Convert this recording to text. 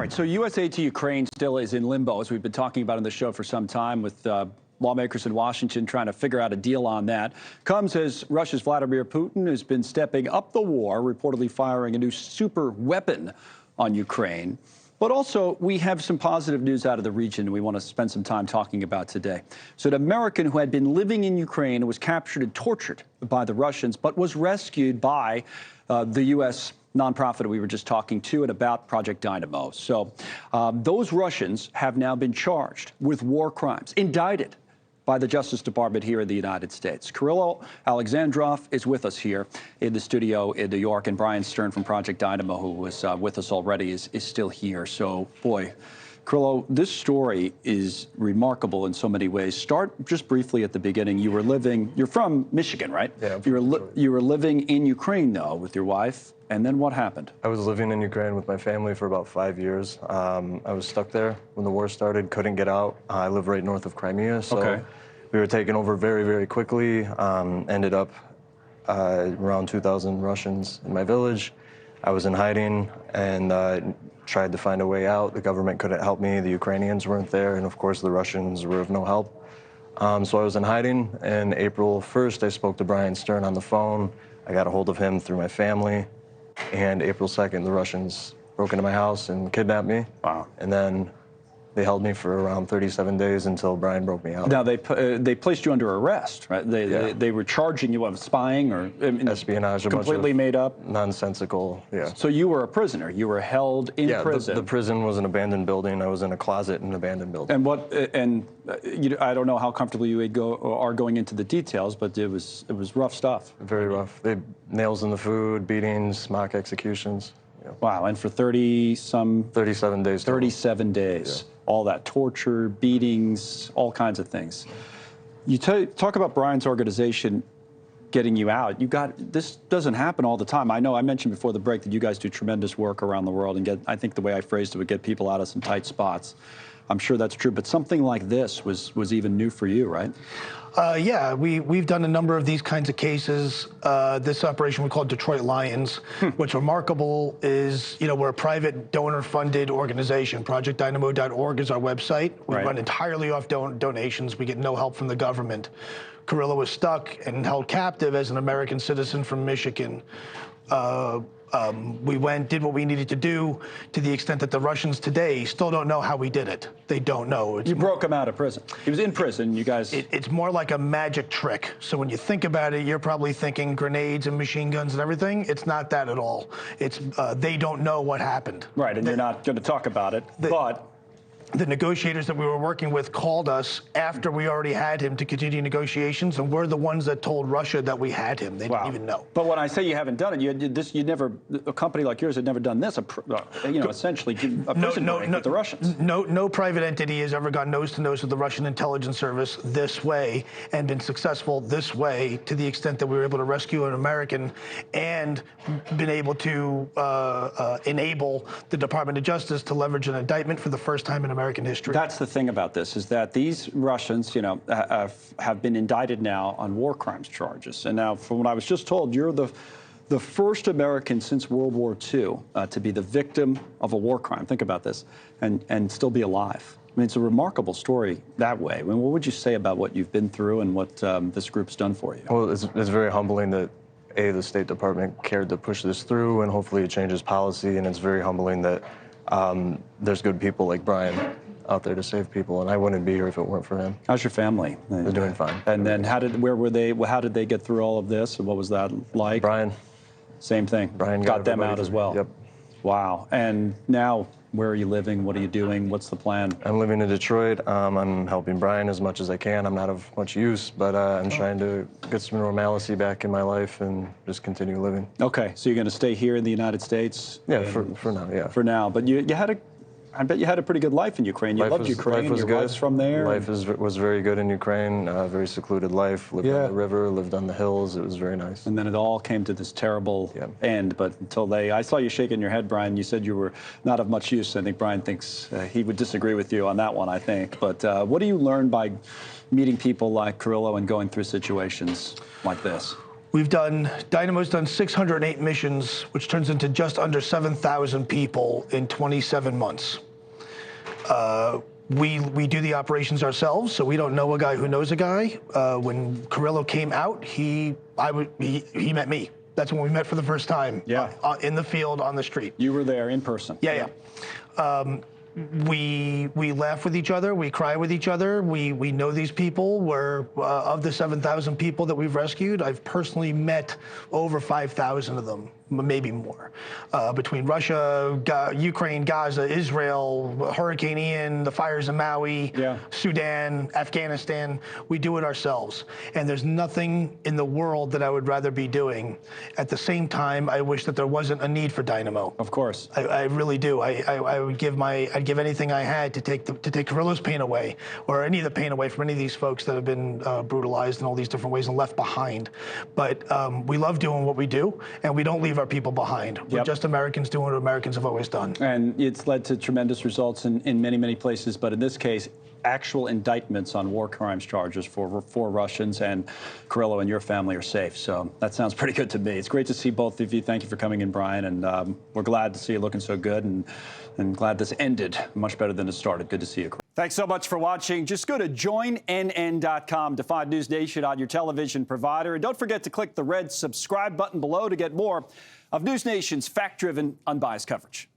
right, so U.S. aid to Ukraine still is in limbo, as we've been talking about on the show for some time, with lawmakers in Washington trying to figure out a deal on that. Comes as Russia's Vladimir Putin has been stepping up the war, reportedly firing a new super weapon on Ukraine. But also, we have some positive news out of the region we want to spend some time talking about today. So an American who had been living in Ukraine was captured and tortured by the Russians, but was rescued by the U.S. nonprofit we were just talking to and about, Project Dynamo. So those Russians have now been charged with war crimes, indicted by the Justice Department here in the United States. Kirillo Alexandrov is with us here in the studio in New York, and Brian Stern from Project Dynamo, who was with us already, is still here. So, boy, Kirillo, this story is remarkable in so many ways. Start just briefly at the beginning. You're from Michigan, right? Yeah. You were living in Ukraine, though, with your wife, and then what happened? I was living in Ukraine with my family for about 5 years. I was stuck there when the war started, couldn't get out. I live right north of Crimea, so we were taken over very, very quickly. Ended up around 2,000 Russians in my village. I was in hiding and tried to find a way out. The government couldn't help me. The Ukrainians weren't there, and of course the Russians were of no help. So I was in hiding, and April 1st I spoke to Brian Stern on the phone. I got a hold of him through my family, and April 2nd the Russians broke into my house and kidnapped me. Wow. And then they held me for around 37 days until Brian broke me out. Now, they placed you under arrest, right? They were charging you of spying or espionage, completely made up? Nonsensical, yeah. So you were a prisoner. You were held in prison. The prison was an abandoned building. I was in a closet in an abandoned building. And I don't know how comfortable you are going into the details, but it was rough stuff. Very rough. They had nails in the food, beatings, mock executions. Yeah. Wow, and for 37 days. 37 days. Yeah. All that torture, beatings, all kinds of things. You talk about Brian's organization getting you out. This doesn't happen all the time. I know I mentioned before the break that you guys do tremendous work around the world and I think the way I phrased it would get people out of some tight spots. I'm sure that's true, but something like this was even new for you, right? Yeah, we've done a number of these kinds of cases. This operation we call Detroit Lions. What's remarkable is, we're a private donor-funded organization. ProjectDynamo.org is our website. We run entirely off donations. We get no help from the government. Kirillo was stuck and held captive as an American citizen from Michigan. We did what we needed to do, to the extent that the Russians today still don't know how we did it. They don't know. You broke him out of prison. He was in prison, you guys. It's more like a magic trick. So when you think about it, you're probably thinking grenades and machine guns and everything. It's not that at all. It's they don't know what happened. Right, and you're not going to talk about it, but the negotiators that we were working with called us after we already had him to continue negotiations, and we're the ones that told Russia that we had him. They didn't even know. But when I say you haven't done it, a company like yours had never done this, essentially a prison break with the Russians. No private entity has ever gone nose to nose with the Russian intelligence service this way and been successful this way, to the extent that we were able to rescue an American and been able to enable the Department of Justice to leverage an indictment for the first time in American history. That's the thing about this, is that these Russians, have been indicted now on war crimes charges. And now, from what I was just told, you're the first American since World War II to be the victim of a war crime. Think about this, and still be alive. I mean, it's a remarkable story that way. I mean, what would you say about what you've been through and what this group's done for you? Well, it's very humbling that the State Department cared to push this through, and hopefully it changes policy. And it's very humbling that there's good people like Brian out there to save people, and I wouldn't be here if it weren't for him. How's your family? They're doing fine. And then how did they get through all of this, and what was that like? Brian. Same thing. Brian got them out as well. Yep. Wow. And now, where are you living? What are you doing? What's the plan? I'm living in Detroit. I'm helping Brian as much as I can. I'm not of much use, but I'm trying to get some normalcy back in my life and just continue living. Okay, so you're going to stay here in the United States? Yeah, for now, yeah. For now, but I bet you had a pretty good life in Ukraine. You loved Ukraine. Life was your good. wife's from there. Life was very good in Ukraine. Very secluded life. Lived on the river. Lived on the hills. It was very nice. And then it all came to this terrible end. But until I saw you shaking your head, Brian. You said you were not of much use. I think Brian thinks he would disagree with you on that one. I think. But what do you learn by meeting people like Kirillo and going through situations like this? Dynamo's done 608 missions, which turns into just under 7,000 people in 27 months. We do the operations ourselves, so we don't know a guy who knows a guy. When Kirillo came out, he met me. That's when we met for the first time. Yeah. In the field, on the street. You were there in person. Yeah. We laugh with each other. We cry with each other. We know these people. Of the 7,000 people that we've rescued, I've personally met over 5,000 of them, maybe more, between Russia, Ukraine, Gaza, Israel, Hurricane Ian, the fires in Maui, Sudan, Afghanistan. We do it ourselves. And there's nothing in the world that I would rather be doing. At the same time, I wish that there wasn't a need for Dynamo. Of course. I really do. I would I'd give anything I had to take Kirillo's pain away, or any of the pain away from any of these folks that have been brutalized in all these different ways and left behind. But we love doing what we do, and we don't leave our people behind. We're just Americans doing what Americans have always done. And it's led to tremendous results in many, many places, but in this case, actual indictments on war crimes charges for 4 Russians, and Kirillo and your family are safe. So that sounds pretty good to me. It's great to see both of you. Thank you for coming in, Brian, and we're glad to see you looking so good, and glad this ended much better than it started. Good to see you. Thanks so much for watching. Just go to joinnn.com to find NewsNation on your television provider, and don't forget to click the red subscribe button below to get more of NewsNation's fact-driven, unbiased coverage.